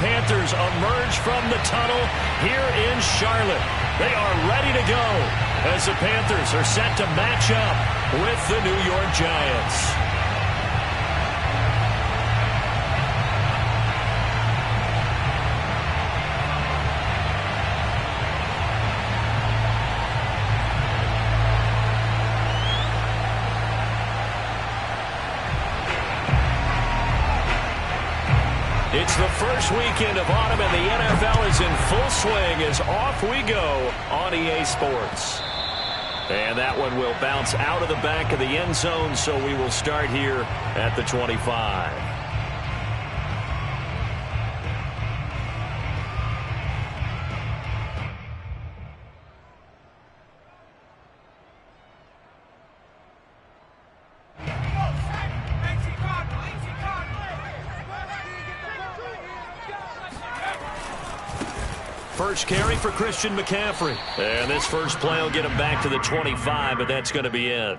Panthers emerge from the tunnel here in Charlotte. They are ready to go as the Panthers are set to match up with the New York Giants. It's the first weekend of autumn, and the NFL is in full swing as off we go on EA Sports. And that one will bounce out of the back of the end zone, so we will start here at the 25. First carry for Christian McCaffrey. And this first play will get him back to the 25, but that's going to be it.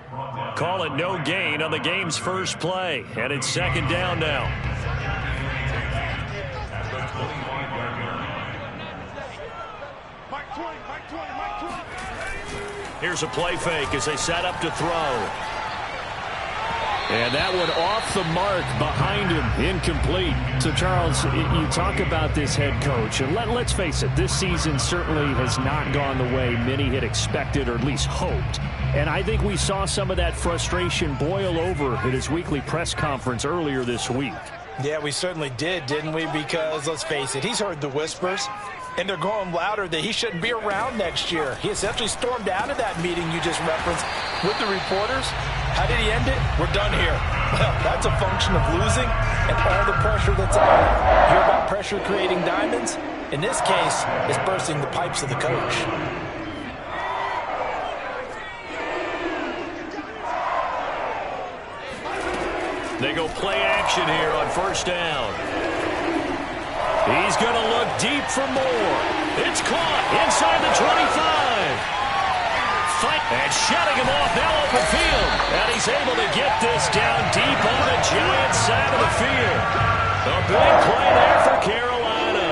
Call it no gain on the game's first play. And it's second down now. Here's a play fake as they set up to throw. And that one off the mark behind him, incomplete. So, Charles, you talk about this head coach, and let's face it, this season certainly has not gone the way many had expected or at least hoped. And I think we saw some of that frustration boil over at his weekly press conference earlier this week. Yeah, we certainly did, didn't we? Because, let's face it, he's heard the whispers, and they're going louder that he shouldn't be around next year. He essentially stormed out of that meeting you just referenced with the reporters. How did he end it? We're done here. Well, that's a function of losing and all the pressure that's on it. Hear about pressure creating diamonds? In this case, it's bursting the pipes of the coach. They go play action here on first down. He's going to look deep for more. It's caught inside the 25. And shutting him off now open field. And he's able to get this down deep on the Giants side of the field. A big play there for Carolina.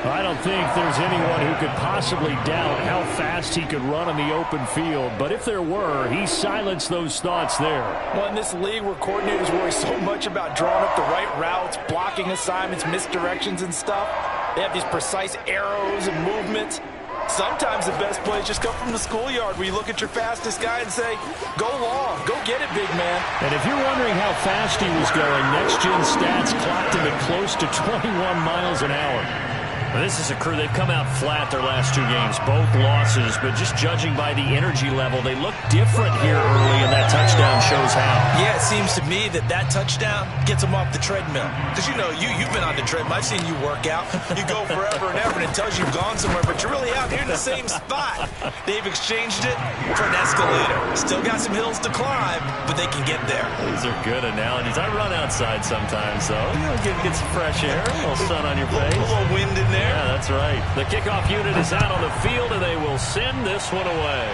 I don't think there's anyone who could possibly doubt how fast he could run on the open field. But if there were, he silenced those thoughts there. Well, in this league where coordinators worry so much about drawing up the right routes, blocking assignments, misdirections and stuff, they have these precise arrows and movements. Sometimes the best plays just come from the schoolyard where you look at your fastest guy and say, go long, go get it, big man. And if you're wondering how fast he was going, next-gen stats clocked him at close to 21 miles an hour. Well, this is a crew. They've come out flat their last two games, both losses, but just judging by the energy level, they look different here early, and that touchdown shows how. Yeah, it seems to me that touchdown gets them off the treadmill. Because, you know, you've been on the treadmill. I've seen you work out. You go forever and ever, and it tells you you've gone somewhere, but you're really out here in the same spot. They've exchanged it for an escalator. Still got some hills to climb, but they can get there. These are good analogies. I run outside sometimes, though. You know, get some fresh air, a little sun on your face. A little wind in there. Yeah, that's right. The kickoff unit is out on the field, and they will send this one away.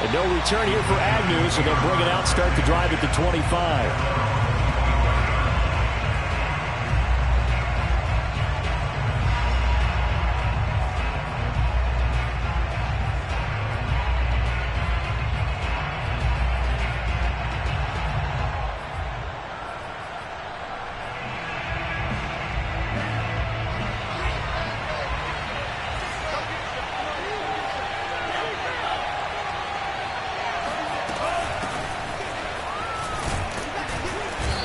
And no return here for Agnew, so they'll bring it out, start the drive at the 25.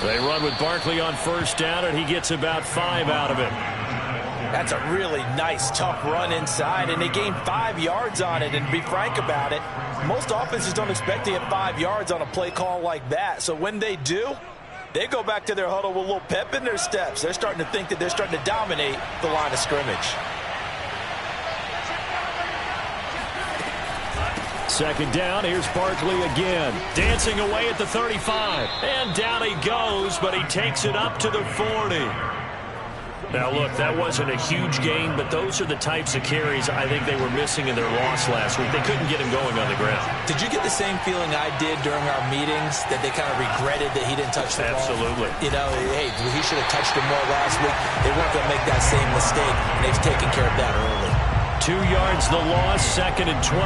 They run with Barkley on first down, and he gets about 5 out of it. That's a really nice, tough run inside, and they gained 5 yards on it. And to be frank about it, most offenses don't expect to get 5 yards on a play call like that. So when they do, they go back to their huddle with a little pep in their steps. They're starting to think that they're starting to dominate the line of scrimmage. Second down, here's Barkley again. Dancing away at the 35. And down he goes, but he takes it up to the 40. Now, look, that wasn't a huge gain, but those are the types of carries I think they were missing in their loss last week. They couldn't get him going on the ground. Did you get the same feeling I did during our meetings, that they kind of regretted that he didn't touch the ball? Absolutely. You know, hey, he should have touched him more last week. They weren't going to make that same mistake, and they've taken care of that early. 2 yards the loss, 2nd and 12.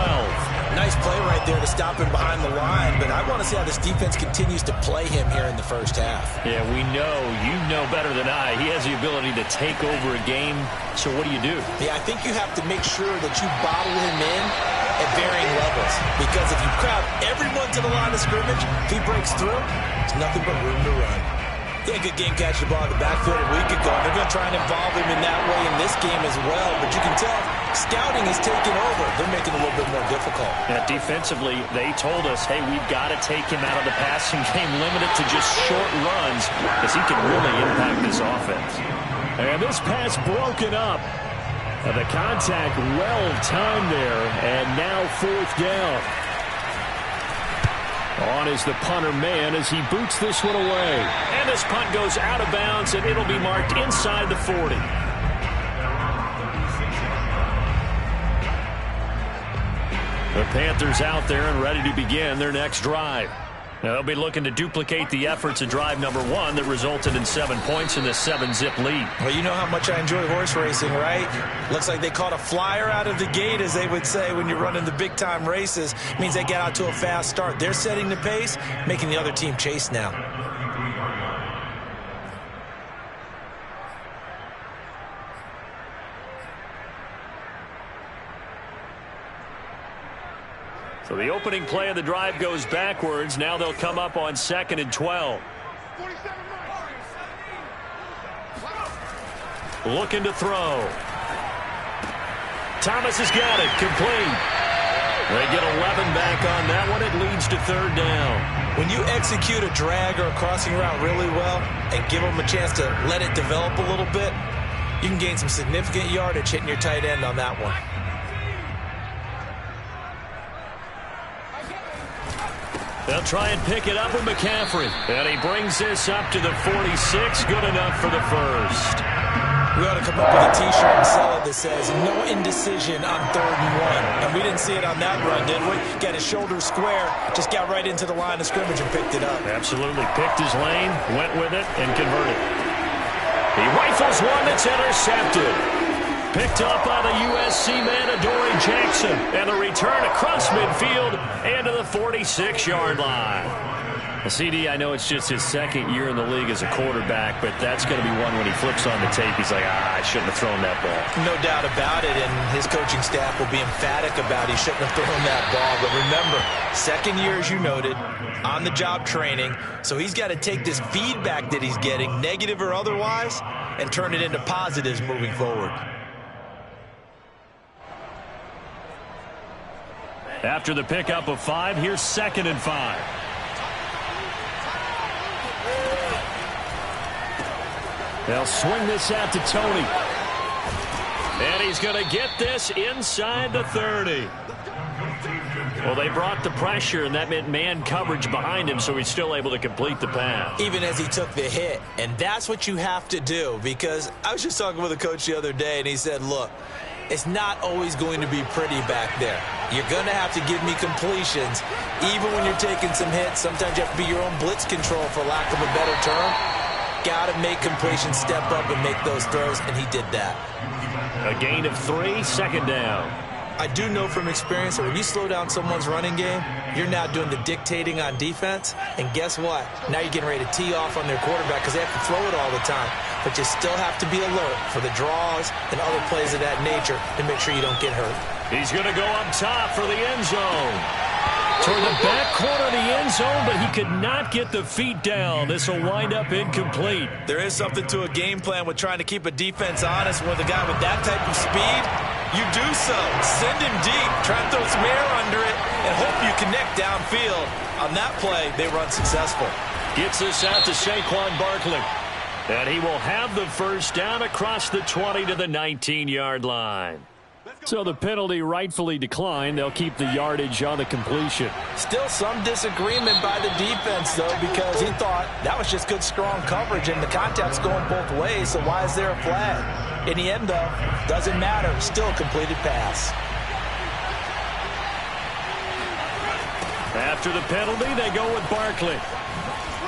Nice play right there to stop him behind the line, but I want to see how this defense continues to play him here in the first half. Yeah, we know, you know better than I, he has the ability to take over a game, so what do you do? Yeah, I think you have to make sure that you bottle him in at varying levels, because if you crowd everyone to the line of scrimmage, if he breaks through, there's nothing but room to run. He had a good game catching the ball in the backfield a week ago, and they're going to try and involve him in that way in this game as well. But you can tell scouting is taking over. They're making it a little bit more difficult. Yeah, defensively, they told us, hey, we've got to take him out of the passing game, limit it to just short runs, because he can really impact this offense. And this pass broken up. The contact well timed there, and now 4th down. On is the punter man as he boots this one away. And this punt goes out of bounds, and it'll be marked inside the 40. The Panthers out there and ready to begin their next drive. Now they'll be looking to duplicate the efforts of drive number 1 that resulted in 7 points in this 7-zip lead. Well, you know how much I enjoy horse racing, right? Looks like they caught a flyer out of the gate, as they would say when you're running the big-time races. It means they get out to a fast start. They're setting the pace, making the other team chase now. So the opening play of the drive goes backwards. Now they'll come up on 2nd and 12. Looking to throw. Thomas has got it. Complete. They get 11 back on that one. It leads to 3rd down. When you execute a drag or a crossing route really well and give them a chance to let it develop a little bit, you can gain some significant yardage hitting your tight end on that one. They'll try and pick it up with McCaffrey. And he brings this up to the 46. Good enough for the first. We ought to come up with a T-shirt and sell it that says, no indecision on 3rd and 1. And we didn't see it on that run, did we? Got his shoulders square, just got right into the line of scrimmage and picked it up. Absolutely. Picked his lane, went with it, and converted. He rifles one that's intercepted. Picked up by the USC man, Adoree Jackson. And the return across midfield and to the 46-yard line. CD, I know it's just his 2nd year in the league as a quarterback, but that's going to be one when he flips on the tape. He's like, I shouldn't have thrown that ball. No doubt about it, and his coaching staff will be emphatic about he shouldn't have thrown that ball. But remember, 2nd year, as you noted, on-the-job training, so he's got to take this feedback that he's getting, negative or otherwise, and turn it into positives moving forward. After the pickup of 5, here's 2nd and 5. They'll swing this out to Tony. And he's going to get this inside the 30. Well, they brought the pressure, and that meant man coverage behind him, so he's still able to complete the pass. Even as he took the hit. And that's what you have to do, because I was just talking with a coach the other day, and he said, look, it's not always going to be pretty back there. You're going to have to give me completions. Even when you're taking some hits, sometimes you have to be your own blitz control, for lack of a better term. Got to make completions, step up and make those throws, and he did that. A gain of 3, 2nd down. I do know from experience that when you slow down someone's running game, you're now doing the dictating on defense. And guess what? Now you're getting ready to tee off on their quarterback because they have to throw it all the time. But you still have to be alert for the draws and other plays of that nature to make sure you don't get hurt. He's going to go up top for the end zone. Toward the back corner of the end zone, but he could not get the feet down. This will wind up incomplete. There is something to a game plan with trying to keep a defense honest. With a guy with that type of speed, you do so. Send him deep, try and throw some air under it, and hope you connect downfield. On that play, they run successful. Gets this out to Saquon Barkley. And he will have the first down across the 20 to the 19-yard line. So the penalty rightfully declined. They'll keep the yardage on the completion. Still some disagreement by the defense, though, because he thought that was just good, strong coverage, and the contact's going both ways, so why is there a flag? In the end, though, doesn't matter. Still a completed pass. After the penalty, they go with Barkley.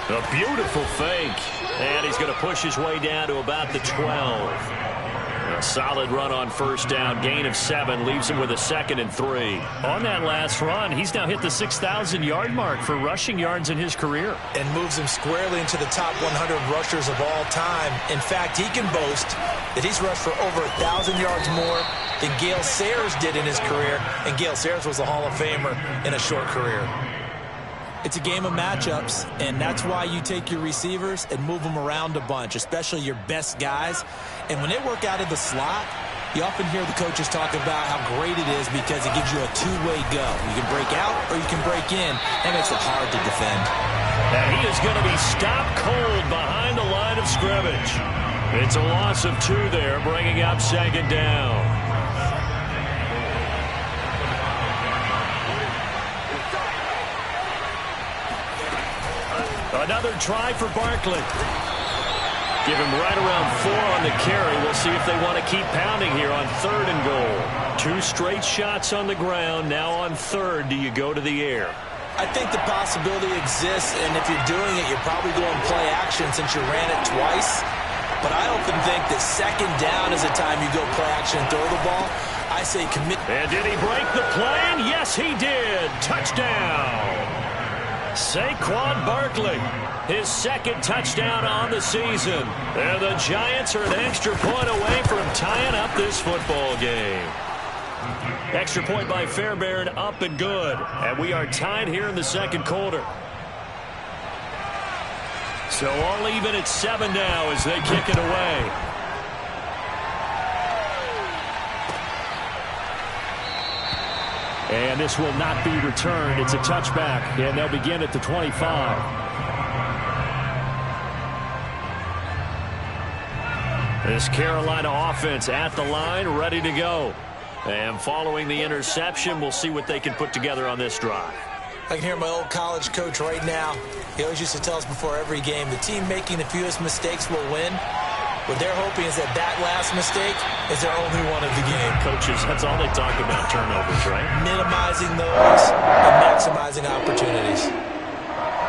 A beautiful fake. And he's going to push his way down to about the 12. A solid run on first down. Gain of 7 leaves him with a 2nd and 3. On that last run, he's now hit the 6,000-yard mark for rushing yards in his career. And moves him squarely into the top 100 rushers of all time. In fact, he can boast that he's rushed for over 1,000 yards more than Gale Sayers did in his career. And Gale Sayers was a Hall of Famer in a short career. It's a game of matchups, and that's why you take your receivers and move them around a bunch, especially your best guys. And when they work out of the slot, you often hear the coaches talk about how great it is because it gives you a two-way go. You can break out or you can break in. That makes it hard to defend. And he is going to be stopped cold behind the line of scrimmage. It's a loss of 2 there, bringing up 2nd down. Another try for Barkley. Give him right around 4 on the carry. We'll see if they want to keep pounding here on 3rd and goal. 2 straight shots on the ground. Now on 3rd, do you go to the air? I think the possibility exists, and if you're doing it, you're probably going play action since you ran it twice. But I often think that 2nd down is the time you go play action and throw the ball. I say commit. And did he break the plane? Yes, he did. Touchdown. Saquon Barkley, his 2nd touchdown on the season. And the Giants are an extra point away from tying up this football game. Extra point by Fairbairn, up and good. And we are tied here in the 2nd quarter. So all even at 7 now as they kick it away. And this will not be returned. It's a touchback, and they'll begin at the 25. This Carolina offense at the line, ready to go. And following the interception, we'll see what they can put together on this drive. I can hear my old college coach right now. He always used to tell us before every game, the team making the fewest mistakes will win. What they're hoping is that last mistake is their only one of the game. Coaches, that's all they talk about, turnovers, right? Minimizing those and maximizing opportunities.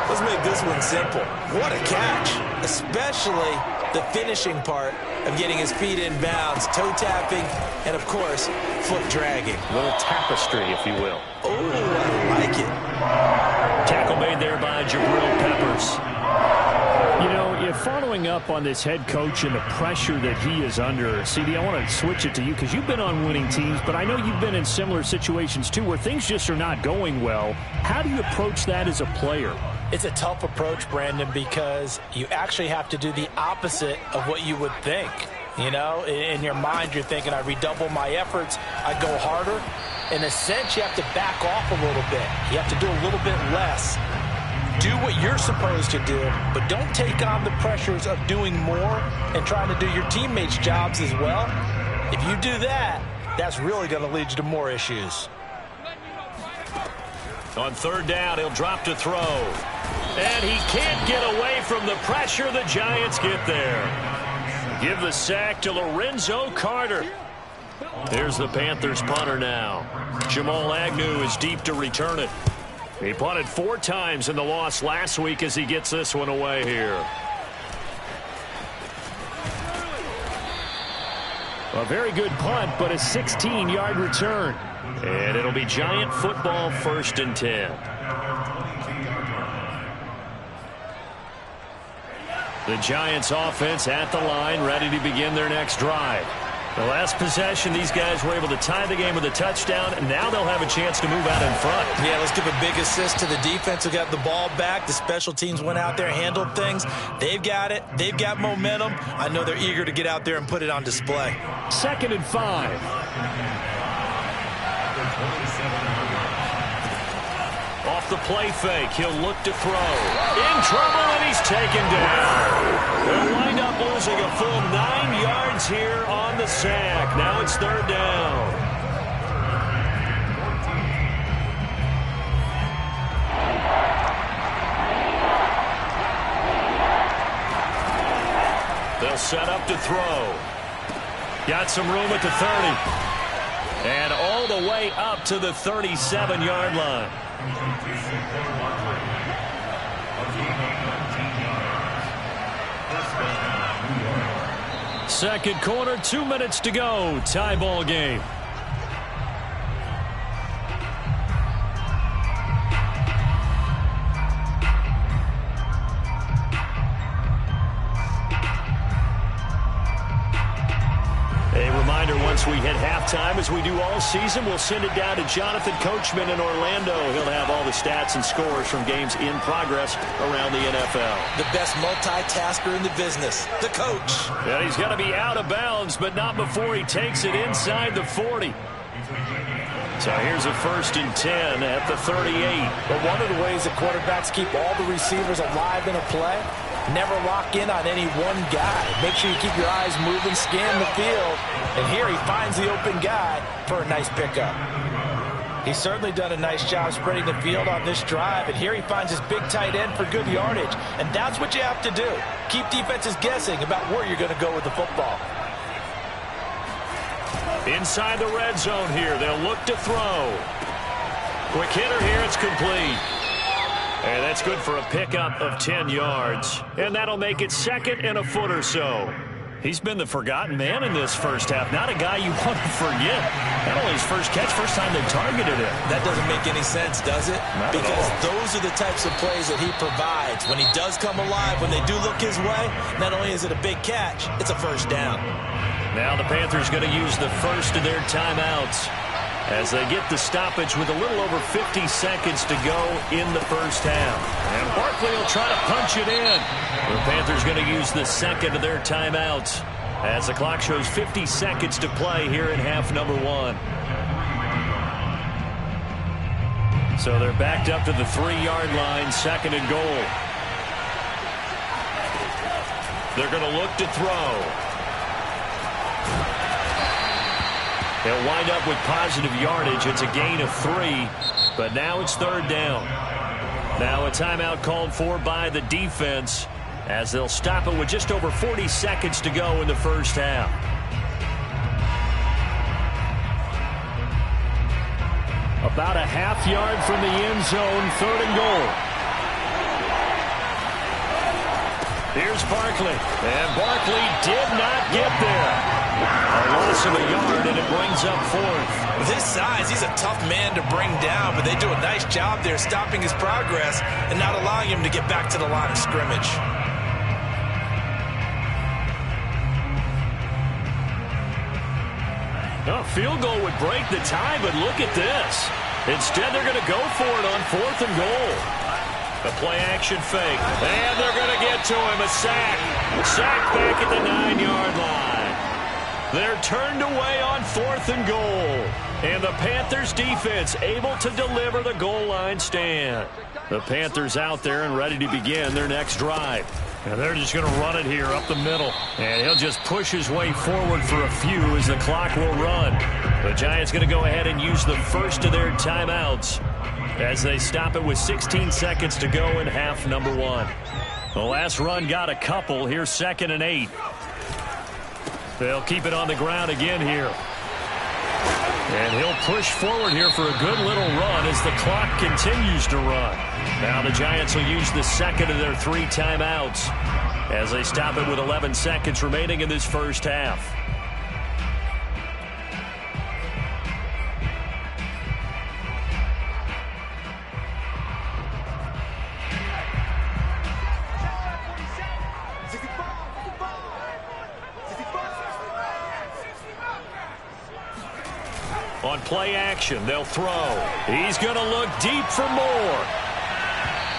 Let's make this one simple. What a catch, especially the finishing part of getting his feet in bounds, toe tapping, and, of course, foot dragging. A little tapestry, if you will. Oh, I like it. Tackle made there by Jabril Peppers. You know, if following up on this head coach and the pressure that he is under, CD, I want to switch it to you because you've been on winning teams, but I know you've been in similar situations too where things just are not going well. How do you approach that as a player? It's a tough approach, Brandon, because you actually have to do the opposite of what you would think. You know, in your mind, you're thinking, I redouble my efforts, I go harder. In a sense, you have to back off a little bit. You have to do a little bit less. Do what you're supposed to do, but don't take on the pressures of doing more and trying to do your teammates' jobs as well. If you do that, that's really going to lead you to more issues. On 3rd down, he'll drop to throw. And he can't get away from the pressure. The Giants get there. Give the sack to Lorenzo Carter. Here's the Panthers punter now. Jamal Agnew is deep to return it. He punted 4 times in the loss last week as he gets this one away here. A very good punt, but a 16-yard return. And it'll be Giant football, 1st and 10. The Giants offense at the line, ready to begin their next drive. The last possession, these guys were able to tie the game with a touchdown, and now they'll have a chance to move out in front. Yeah, let's give a big assist to the defense who got the ball back. The special teams went out there, handled things. They've got it. They've got momentum. I know they're eager to get out there and put it on display. 2nd and 5. Off the play fake, he'll look to throw. In trouble, and he's taken down. They'll wind up losing a full 9 yards here on the sack. Now it's 3rd down. They'll set up to throw. Got some room at the 30. And all the way up to the 37-yard line. Second quarter, 2 minutes to go. Tie ball game. Once we hit halftime, as we do all season, we'll send it down to Jonathan Coachman in Orlando. He'll have all the stats and scores from games in progress around the NFL. The best multitasker in the business, the coach. And he's going to be out of bounds, but not before he takes it inside the 40. So here's a 1st and 10 at the 38. But one of the ways that quarterbacks keep all the receivers alive in a play, never lock in on any one guy. Make sure you keep your eyes moving, scan the field. And here he finds the open guy for a nice pickup. He's certainly done a nice job spreading the field on this drive. And here he finds his big tight end for good yardage. And that's what you have to do. Keep defenses guessing about where you're going to go with the football. Inside the red zone here. They'll look to throw. Quick hitter here. It's complete. And that's good for a pickup of 10 yards. And that'll make it 2nd and a foot or so. He's been the forgotten man in this first half. Not a guy you want to forget. Not only his first catch, first time they targeted him. That doesn't make any sense, does it? Because those are the types of plays that he provides. When he does come alive, when they do look his way, not only is it a big catch, it's a first down. Now the Panthers going to use the first of their timeouts as they get the stoppage with a little over 50 seconds to go in the first half. And Barkley will try to punch it in. The Panthers going to use the second of their timeouts as the clock shows 50 seconds to play here in half number 1. So they're backed up to the 3-yard line, 2nd and goal. They're going to look to throw. They'll wind up with positive yardage. It's a gain of 3, but now it's 3rd down. Now a timeout called for by the defense as they'll stop it with just over 40 seconds to go in the first half. About a half yard from the end zone, 3rd and goal. Here's Barkley, and Barkley did not get there. A loss of a yard, and it brings up 4th. With his size, he's a tough man to bring down, but they do a nice job there stopping his progress and not allowing him to get back to the line of scrimmage. A field goal would break the tie, but look at this. Instead, they're going to go for it on 4th and goal. A play-action fake, and they're going to get to him. A sack. Sack back at the 9-yard line. They're turned away on 4th and goal. And the Panthers defense able to deliver the goal line stand. The Panthers out there and ready to begin their next drive. And they're just going to run it here up the middle. And he'll just push his way forward for a few as the clock will run. The Giants going to go ahead and use the first of their timeouts as they stop it with 16 seconds to go in half number 1. The last run got a couple. Here's 2nd and 8. They'll keep it on the ground again here. And he'll push forward here for a good little run as the clock continues to run. Now the Giants will use the second of their 3 timeouts as they stop it with 11 seconds remaining in this first half. On play action, they'll throw. He's going to look deep for more.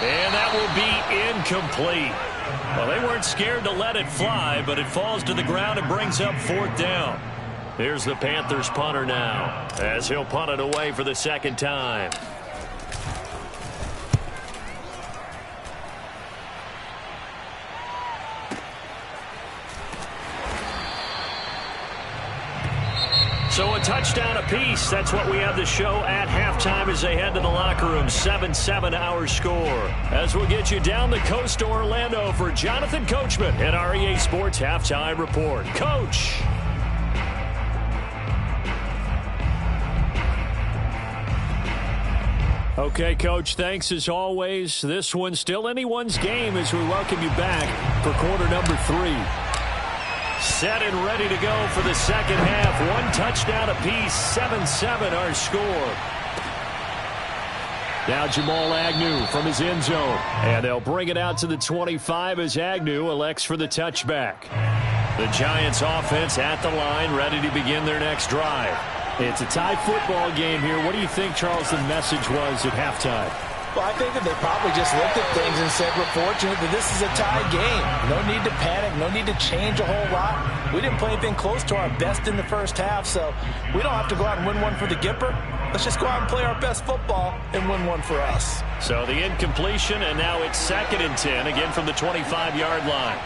And that will be incomplete. Well, they weren't scared to let it fly, but it falls to the ground and brings up 4th down. Here's the Panthers punter now, as he'll punt it away for the 2nd time. So a touchdown apiece. That's what we have the show at halftime as they head to the locker room. 7-7 our score. As we'll get you down the coast to Orlando for Jonathan Coachman and our EA Sports Halftime Report. Coach. Okay, Coach, thanks as always. This one's still anyone's game as we welcome you back for quarter number 3. Set and ready to go for the second half. One touchdown apiece, 7-7 our score. Now Jamal Agnew from his end zone. And they'll bring it out to the 25 as Agnew elects for the touchback. The Giants offense at the line, ready to begin their next drive. It's a tie football game here. What do you think, Charles, the message was at halftime? Well, I think that they probably just looked at things and said, we're fortunate that this is a tie game. No need to panic. No need to change a whole lot. We didn't play anything close to our best in the first half, so we don't have to go out and win one for the Gipper. Let's just go out and play our best football and win one for us. So the incompletion, and now it's 2nd and 10, again from the 25-yard line.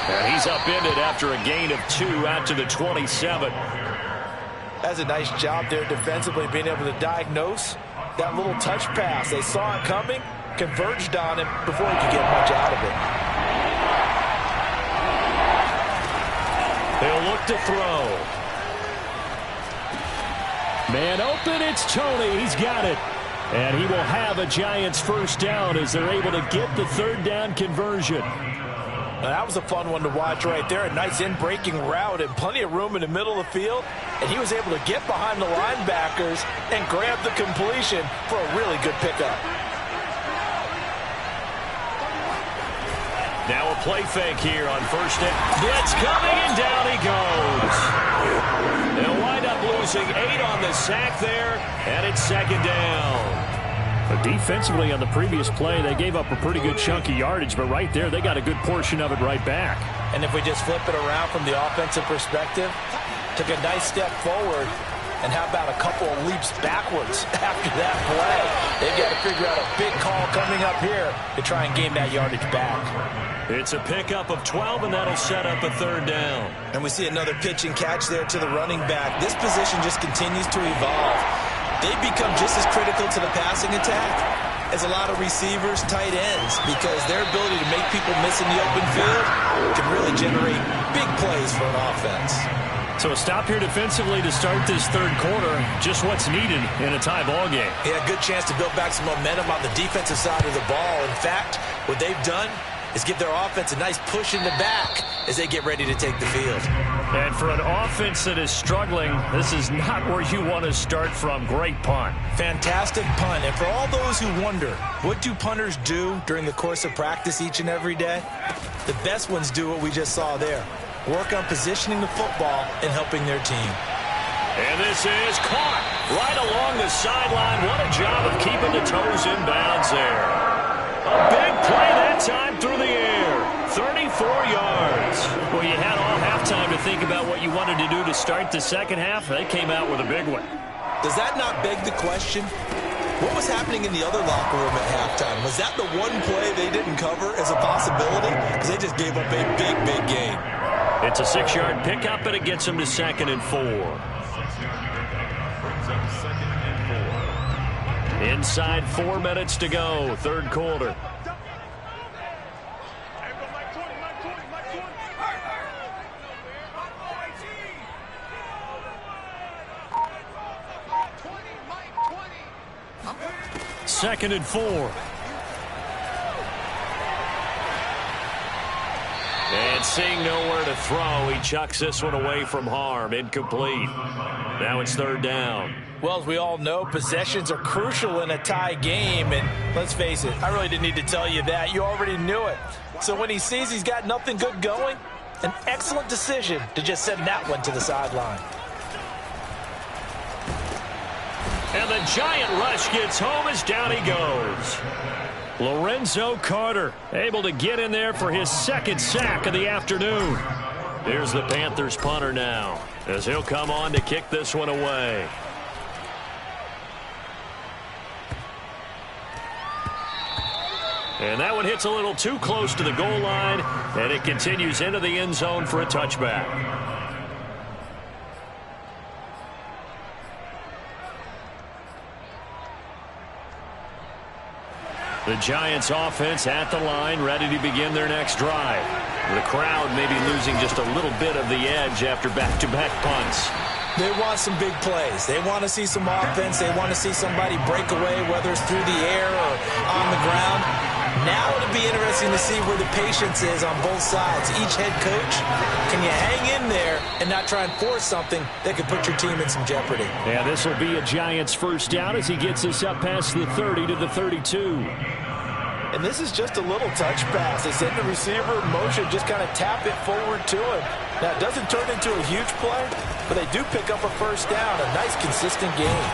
And he's upended after a gain of 2 out to the 27. That's a nice job there defensively, being able to diagnose that little touch pass. They saw it coming, converged on him before he could get much out of it. They'll look to throw. Man open, it's Tony. He's got it. And he will have a Giants first down as they're able to get the 3rd down conversion. Now, that was a fun one to watch right there. A nice in-breaking route and plenty of room in the middle of the field. And he was able to get behind the linebackers and grab the completion for a really good pickup. Now a play fake here on first down. Blitz coming, and down he goes. They'll wind up losing 8 on the sack there, and it's 2nd down. But defensively on the previous play, they gave up a pretty good chunk of yardage, but right there, they got a good portion of it right back. And if we just flip it around from the offensive perspective, took a nice step forward, and how about a couple of leaps backwards after that play? They've got to figure out a big call coming up here to try and gain that yardage back. It's a pickup of 12, and that'll set up a 3rd down. And we see another pitch and catch there to the running back. This position just continues to evolve. They've become just as critical to the passing attack as a lot of receivers, tight ends, because their ability to make people miss in the open field can really generate big plays for an offense. So a stop here defensively to start this 3rd quarter, just what's needed in a tie ball game. Yeah, good chance to build back some momentum on the defensive side of the ball. In fact, what they've done is give their offense a nice push in the back as they get ready to take the field. And for an offense that is struggling, this is not where you want to start from. Great punt. Fantastic punt. And for all those who wonder, what do punters do during the course of practice each and every day? The best ones do what we just saw there. Work on positioning the football and helping their team. And this is caught right along the sideline. What a job of keeping the toes in bounds there. A big play that time through the air. 34 yards. Well, you had all halftime to think about what you wanted to do to start the second half. They came out with a big one. Does that not beg the question? What was happening in the other locker room at halftime? Was that the one play they didn't cover as a possibility? Because they just gave up a big, big gain. It's a 6-yard pickup, and it gets them to 2nd and 4. Inside 4 minutes to go, 3rd quarter. Second and 4. And seeing nowhere to throw, he chucks this one away from harm. Incomplete. Now it's 3rd down. Well, as we all know, possessions are crucial in a tie game. And let's face it, I really didn't need to tell you that. You already knew it. So when he sees he's got nothing good going, an excellent decision to just send that one to the sideline. And the giant rush gets home as down he goes. Lorenzo Carter able to get in there for his 2nd sack of the afternoon. Here's the Panthers punter now as he'll come on to kick this one away. And that one hits a little too close to the goal line, and it continues into the end zone for a touchback. The Giants offense at the line, ready to begin their next drive. The crowd maybe losing just a little bit of the edge after back-to-back punts. They want some big plays. They want to see some offense. They want to see somebody break away, whether it's through the air or on the ground. Now it'll be interesting to see where the patience is on both sides. Each head coach, can you hang in there and not try and force something that could put your team in some jeopardy? Yeah, this will be a Giants first down as he gets us up past the 30 to the 32. And this is just a little touch pass. They send the receiver in motion, just kind of tap it forward to him. Now, it doesn't turn into a huge play, but they do pick up a first down. A nice, consistent game.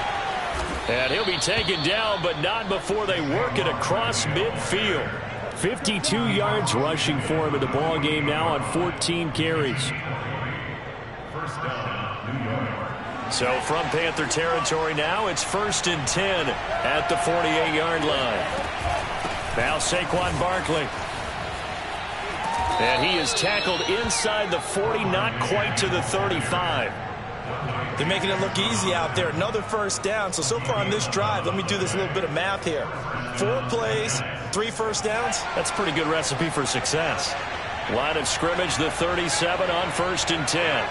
And he'll be taken down, but not before they work it across midfield. 52 yards rushing for him in the ball game now on 14 carries. So from Panther territory now, it's 1st and 10 at the 48-yard line. Now Saquon Barkley. And he is tackled inside the 40, not quite to the 35. They're making it look easy out there. Another first down. So far on this drive, let me do this little bit of math here. 4 plays, 3 first downs. That's a pretty good recipe for success. Line of scrimmage, the 37 on 1st and 10.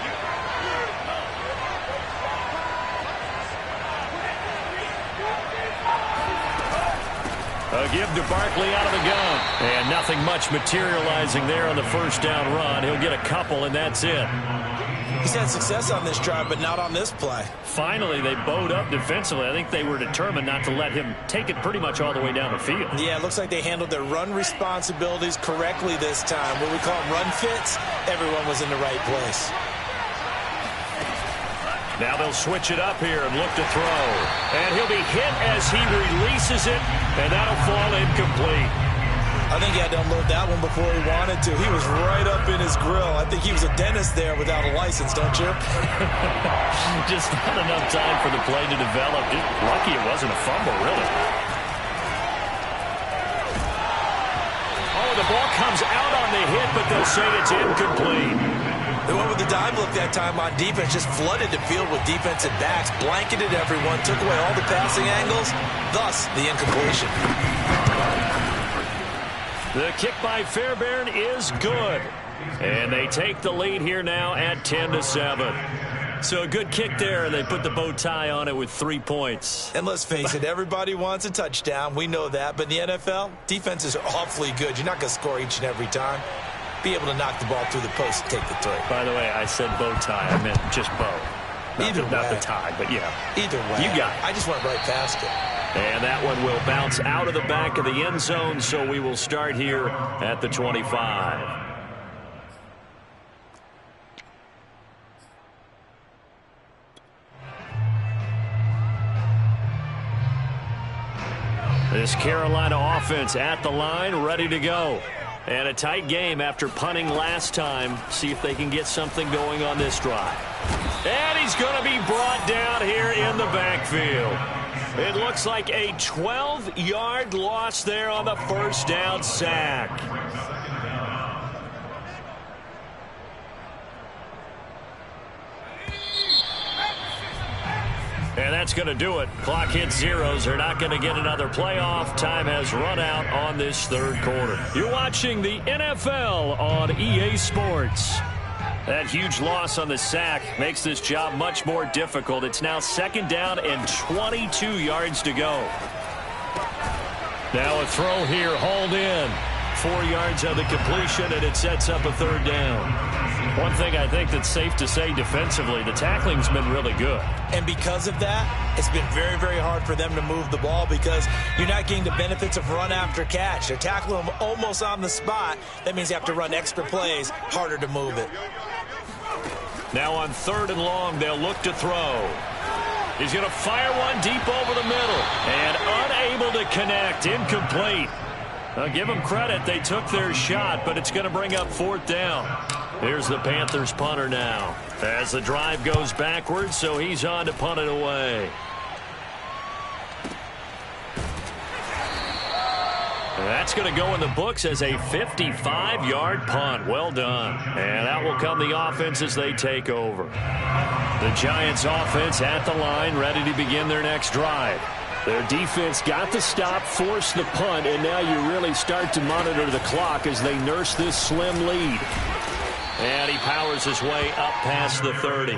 A give to Barkley out of the gun. And nothing much materializing there on the first down run. He'll get a couple, and that's it. He's had success on this drive, but not on this play. Finally, they bowed up defensively. I think they were determined not to let him take it pretty much all the way down the field. Yeah, it looks like they handled their run responsibilities correctly this time. What we call run fits, everyone was in the right place. Now they'll switch it up here and look to throw. And he'll be hit as he releases it, and that'll fall incomplete. I think he had to unload that one before he wanted to. He was right up in his grill. I think he was a dentist there without a license, don't you? Just not enough time for the play to develop. Just lucky it wasn't a fumble, really. Oh, the ball comes out on the hit, but they'll say it's incomplete. They went with the dive look that time on defense, just flooded the field with defensive backs, blanketed everyone, took away all the passing angles, thus the incompletion. The kick by Fairbairn is good. And they take the lead here now at 10-7. So a good kick there, and they put the bow tie on it with 3 points. And let's face it, everybody wants a touchdown. We know that. But in the NFL, defenses are awfully good. You're not going to score each and every time. Be able to knock the ball through the post and take the 3. By the way, I said bow tie. I meant just bow. Not the tie, but yeah. Either way. You got it. I just went right past it. And that one will bounce out of the back of the end zone, so we will start here at the 25. This Carolina offense at the line, ready to go. And a tight game after punting last time. See if they can get something going on this drive. And he's going to be brought down here in the backfield. It looks like a 12-yard loss there on the first down sack. And that's going to do it. Clock hits zeros. They're not going to get another playoff. Time has run out on this third quarter. You're watching the NFL on EA Sports. That huge loss on the sack makes this job much more difficult. It's now 2nd down and 22 yards to go. Now a throw here, hauled in. 4 yards on the completion, and it sets up a 3rd down. One thing I think that's safe to say defensively, the tackling's been really good. And because of that, it's been very, very hard for them to move the ball because you're not getting the benefits of run after catch. They're tackling them almost on the spot. That means you have to run extra plays, harder to move it. Now on 3rd and long, they'll look to throw. He's going to fire one deep over the middle and unable to connect, incomplete. Now give them credit, they took their shot, but it's going to bring up 4th down. Here's the Panthers punter now as the drive goes backwards, so he's on to punt it away. That's going to go in the books as a 55-yard punt. Well done. And that will come the offense as they take over. The Giants offense at the line, ready to begin their next drive. Their defense got the stop, forced the punt, and now you really start to monitor the clock as they nurse this slim lead. And he powers his way up past the 30.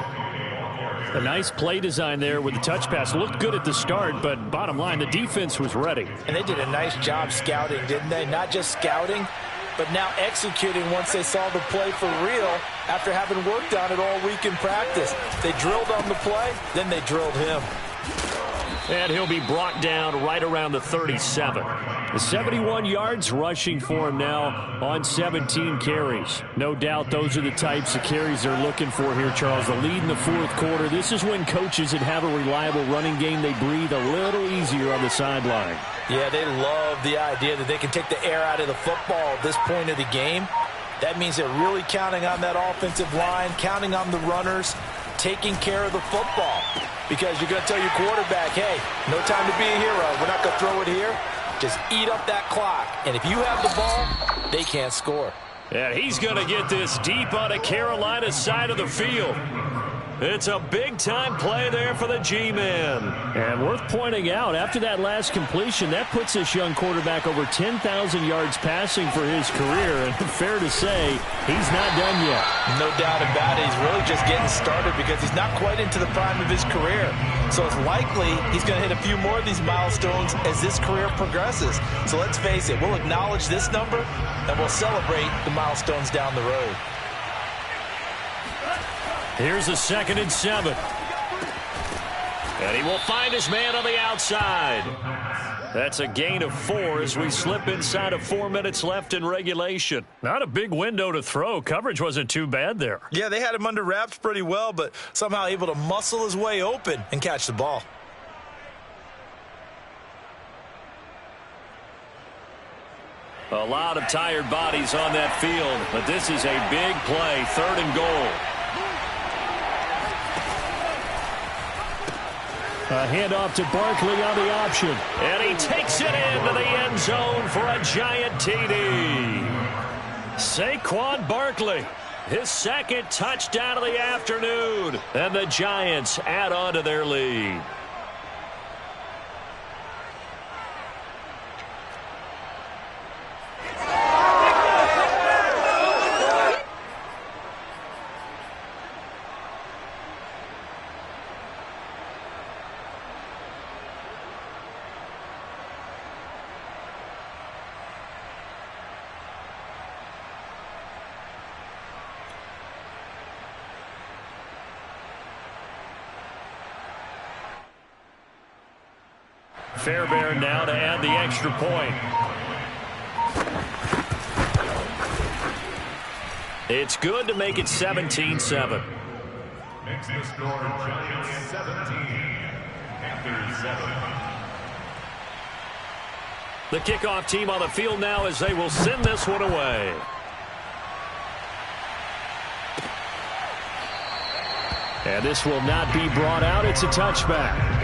A nice play design there with the touch pass. Looked good at the start, but bottom line, the defense was ready. And they did a nice job scouting, didn't they? Not just scouting, but now executing once they saw the play for real after having worked on it all week in practice. They drilled on the play, then they drilled him. And he'll be brought down right around the 37. The 71 yards rushing for him now on 17 carries. No doubt those are the types of carries they're looking for here, Charles. The lead in the fourth quarter. This is when coaches that have a reliable running game, they breathe a little easier on the sideline. Yeah, they love the idea that they can take the air out of the football at this point of the game. That means they're really counting on that offensive line, counting on the runners, taking care of the football. Because you're going to tell your quarterback, hey, no time to be a hero. We're not going to throw it here. Just eat up that clock. And if you have the ball, they can't score. And he's going to get this deep on the Carolina side of the field. It's a big-time play there for the G-men. And worth pointing out, after that last completion, that puts this young quarterback over 10,000 yards passing for his career. And fair to say, he's not done yet. No doubt about it. He's really just getting started because he's not quite into the prime of his career. So it's likely he's going to hit a few more of these milestones as this career progresses. So let's face it, we'll acknowledge this number and we'll celebrate the milestones down the road. Here's a 2nd and 7. And he will find his man on the outside. That's a gain of 4 as we slip inside of 4 minutes left in regulation. Not a big window to throw. Coverage wasn't too bad there. Yeah, they had him under wraps pretty well, but somehow able to muscle his way open and catch the ball. A lot of tired bodies on that field, but this is a big play, 3rd and goal. A handoff to Barkley on the option. And he takes it into the end zone for a giant TD. Saquon Barkley, his 2nd touchdown of the afternoon. And the Giants add on to their lead. Fairbairn now to add the extra point. It's good to make it 17-7. Makes the score Giants 17, Panthers 7. The kickoff team on the field now as they will send this one away. And this will not be brought out. It's a touchback.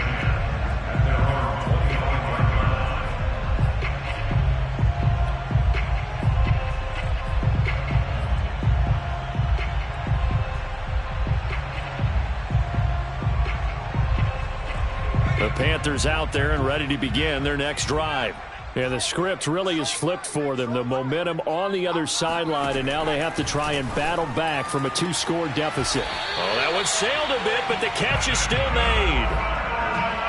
The Panthers out there and ready to begin their next drive. And the script really is flipped for them. The momentum on the other sideline, and now they have to try and battle back from a 2-score deficit. Oh, that one sailed a bit, but the catch is still made.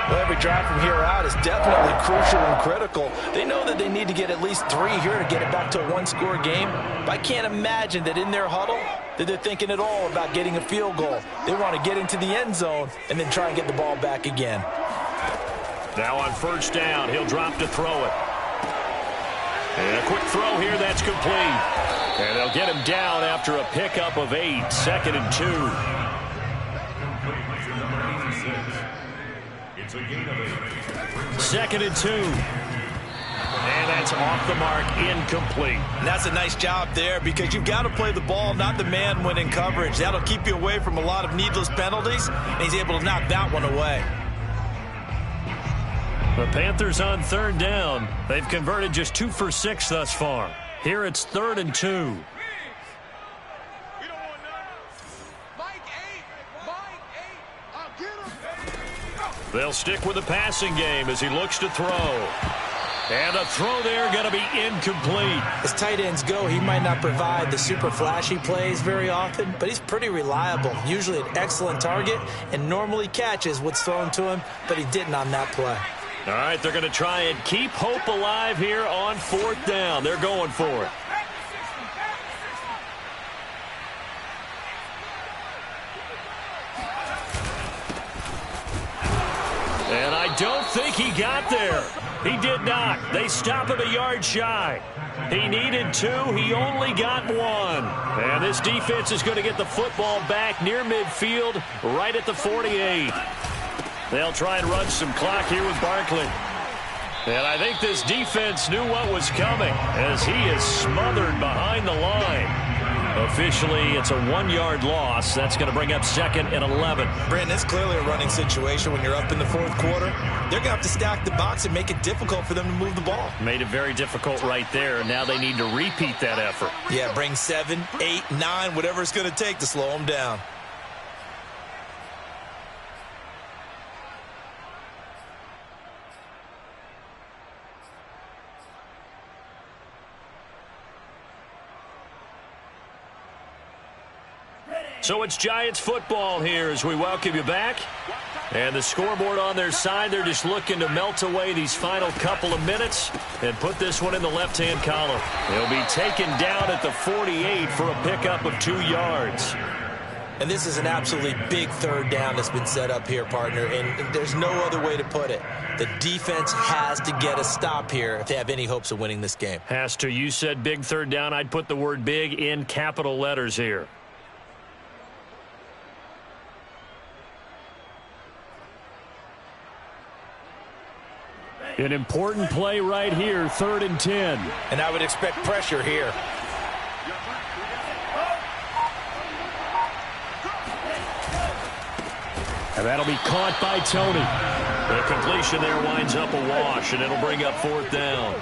Well, every drive from here out is definitely crucial and critical. They know that they need to get at least 3 here to get it back to a 1-score game. But I can't imagine that in their huddle that they're thinking at all about getting a field goal. They want to get into the end zone and then try and get the ball back again. Now on 1st down, he'll drop to throw it. And a quick throw here, that's complete. And they'll get him down after a pickup of 8, 2nd and 2. It's a gain of 8. 2nd and 2. And that's off the mark, incomplete. And that's a nice job there because you've got to play the ball, not the man when in coverage. That'll keep you away from a lot of needless penalties, and he's able to knock that one away. The Panthers on third down. They've converted just 2 for 6 thus far. Here it's 3rd and 2. They'll stick with the passing game as he looks to throw. And a throw there going to be incomplete. As tight ends go, he might not provide the super flashy plays very often, but he's pretty reliable. Usually an excellent target and normally catches what's thrown to him, but he didn't on that play. All right, they're going to try and keep hope alive here on 4th down. They're going for it. And I don't think he got there. He did not. They stop him a yard shy. He needed 2. He only got 1. And this defense is going to get the football back near midfield, right at the 48. They'll try and run some clock here with Barkley. And I think this defense knew what was coming as he is smothered behind the line. Officially, it's a 1-yard loss. That's going to bring up 2nd and 11. Brandon, it's clearly a running situation when you're up in the 4th quarter. They're going to have to stack the box and make it difficult for them to move the ball. Made it very difficult right there, and now they need to repeat that effort. Yeah, bring 7, 8, 9, whatever it's going to take to slow them down. So it's Giants football here as we welcome you back. And the scoreboard on their side, they're just looking to melt away these final couple of minutes and put this one in the left-hand column. They'll be taken down at the 48 for a pickup of 2 yards. And this is an absolutely big 3rd down that's been set up here, partner, and there's no other way to put it. The defense has to get a stop here if they have any hopes of winning this game. Has to. You said big 3rd down. I'd put the word big in capital letters here. An important play right here, 3rd and 10. And I would expect pressure here. And that'll be caught by Tony. The completion there winds up a wash, and it'll bring up 4th down.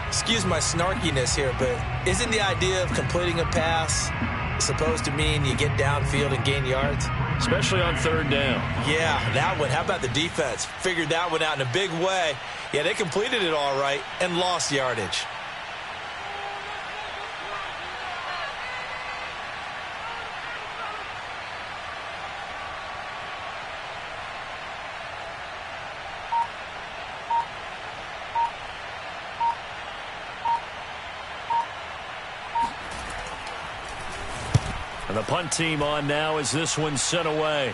Excuse my snarkiness here, but isn't the idea of completing a pass supposed to mean you get downfield and gain yards? Especially on 3rd down. Yeah, that one. How about the defense? Figured that one out in a big way. Yeah, they completed it all right and lost yardage. And the punt team on now as this one's sent away.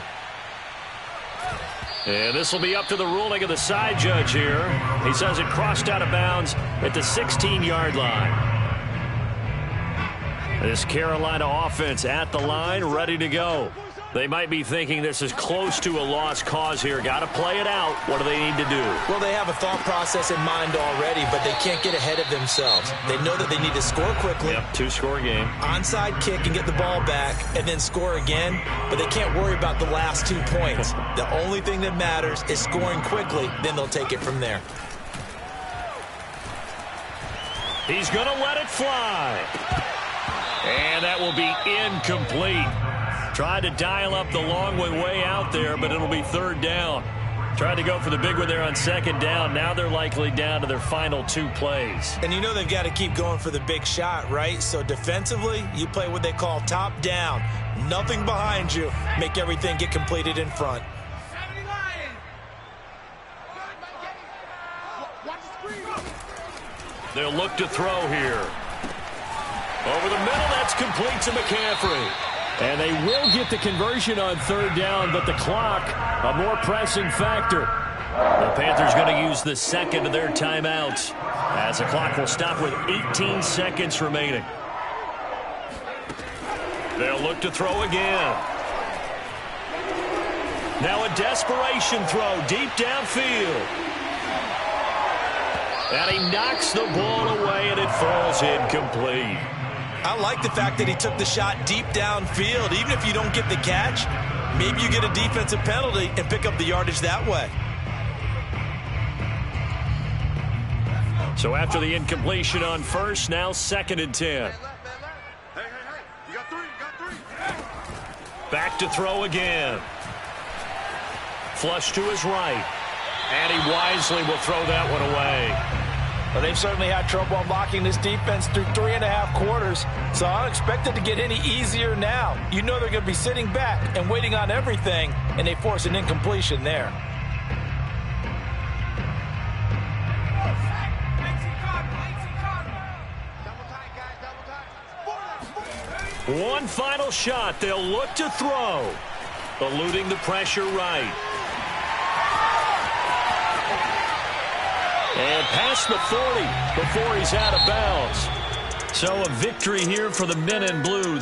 And this will be up to the ruling of the side judge here. He says it crossed out of bounds at the 16-yard line. This Carolina offense at the line, ready to go. They might be thinking this is close to a lost cause here. Got to play it out. What do they need to do? Well, they have a thought process in mind already, but they can't get ahead of themselves. They know that they need to score quickly. Yep, 2-score game. Onside kick and get the ball back and then score again, but they can't worry about the last 2 points. The only thing that matters is scoring quickly, then they'll take it from there. He's going to let it fly. And that will be incomplete. Tried to dial up the long way out there, but it'll be 3rd down. Tried to go for the big one there on 2nd down. Now they're likely down to their final 2 plays. And you know they've got to keep going for the big shot, right? So defensively, you play what they call top down. Nothing behind you. Make everything get completed in front. They'll look to throw here. Over the middle, that's complete to McCaffrey. And they will get the conversion on 3rd down, but the clock, a more pressing factor. The Panthers going to use the second of their timeouts as the clock will stop with 18 seconds remaining. They'll look to throw again. Now a desperation throw deep downfield. And he knocks the ball away, and it falls incomplete. I like the fact that he took the shot deep downfield. Even if you don't get the catch, maybe you get a defensive penalty and pick up the yardage that way. So after the incompletion on first, now 2nd and 10. Back to throw again. Flush to his right. And he wisely will throw that one away. Well, they've certainly had trouble unlocking this defense through 3.5 quarters, so I don't expect it to get any easier now. You know they're going to be sitting back and waiting on everything, and they force an incompletion there. One final shot. They'll look to throw. Eluding the pressure right. And past the 40 before he's out of bounds. So a victory here for the men in blue.